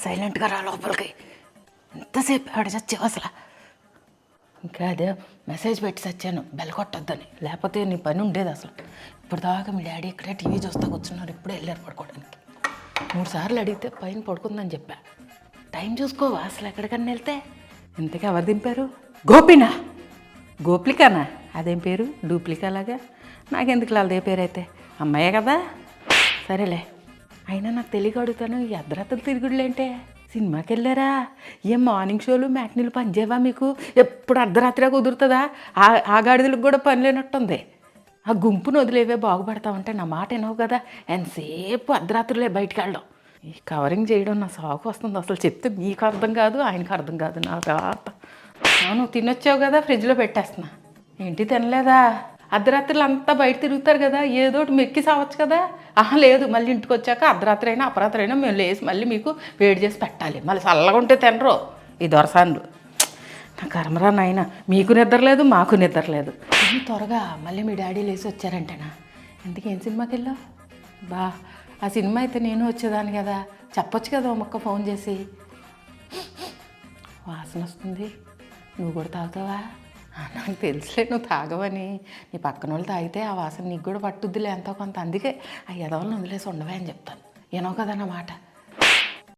సైలెంట్గా రా లోపలికి. ఎంతసేపు ఆడ చచ్చావు అసలు. ఇంకా అదే మెసేజ్ పెట్టి చచ్చాను బెల్ కొట్టొద్దని, లేకపోతే నీ పని ఉండేది అసలు. ఇప్పుడు దాకా మీ డాడీ ఇక్కడే టీవీ చూస్తా కూర్చున్నారు, ఇప్పుడే వెళ్ళారు పడుకోవడానికి. 3 సార్లు అడిగితే పైన పడుకుందని చెప్పా. టైం చూసుకోవా అసలు ఎక్కడికన్నా వెళ్తే. ఇంతకీ ఎవరు దింపారు? గోపినా? గోపికానా? అదేం పేరు డూప్లికా లాగా. నాకెందుకు అదే పేరు అయితే, అమ్మాయే కదా. సరేలే, అయినా నాకు తెలియక అడుగుతాను, ఈ అర్ధరాత్రులు తిరుగుడులేంటే? సినిమాకి వెళ్ళారా? ఏం మార్నింగ్ షోలు మ్యాట్నీలు పనిచేయవా మీకు? ఎప్పుడు అర్ధరాత్రిగా కుదురుతుందా? ఆ గాడిదలకు కూడా పని లేనట్టుంది. ఆ గుంపును వదిలేవే బాగుపడతామంటే నా మాట వినవు కదా. ఎంతసేపు అర్ధరాత్రులే బయటికి వెళ్ళడం. ఈ కవరింగ్ చేయడం నా సాకు వస్తుంది అసలు. చెప్తే మీకు అర్థం కాదు, ఆయనకు అర్థం కాదు. నా తాత నువ్వు తినొచ్చావు కదా, ఫ్రిడ్జ్లో పెట్టేస్తున్నా. ఏంటి తినలేదా? అర్ధరాత్రులు అంతా బయట తిరుగుతారు కదా, ఏదో ఒకటి మెక్కి సావచ్చు కదా. లేదు, మళ్ళీ ఇంటికి వచ్చాక అర్ధరాత్రి అయినా అపరాత్రి అయినా మేము లేసి మళ్ళీ మీకు వేడి చేసి పెట్టాలి. మళ్ళీ చల్లగా ఉంటే తినరు ఈ దొరసాన్లు. నా కర్మరా నాయన, మీకు నిద్రలేదు మాకు నిద్రలేదు. త్వరగా మళ్ళీ మీ డాడీ లేసి వచ్చారంటేనా? ఎందుకేం సినిమాకి వెళ్ళావు? ఆ సినిమా అయితే నేను వచ్చేదాన్ని కదా, చెప్పొచ్చు కదా ఓ మొక్క ఫోన్ చేసి. వాసన వస్తుంది, నువ్వు కూడా తాగుతావా? నాకు తెలుసులే నువ్వు తాగవని. నీ పక్కన వాళ్ళు తాగితే ఆ వాసన నీకు కూడా పట్టుద్దిలే ఎంతో కొంత. అందుకే ఆ ఎదవలను వదిలేసి ఉండవే అని చెప్తాను. ఏనో కదా నా మాట.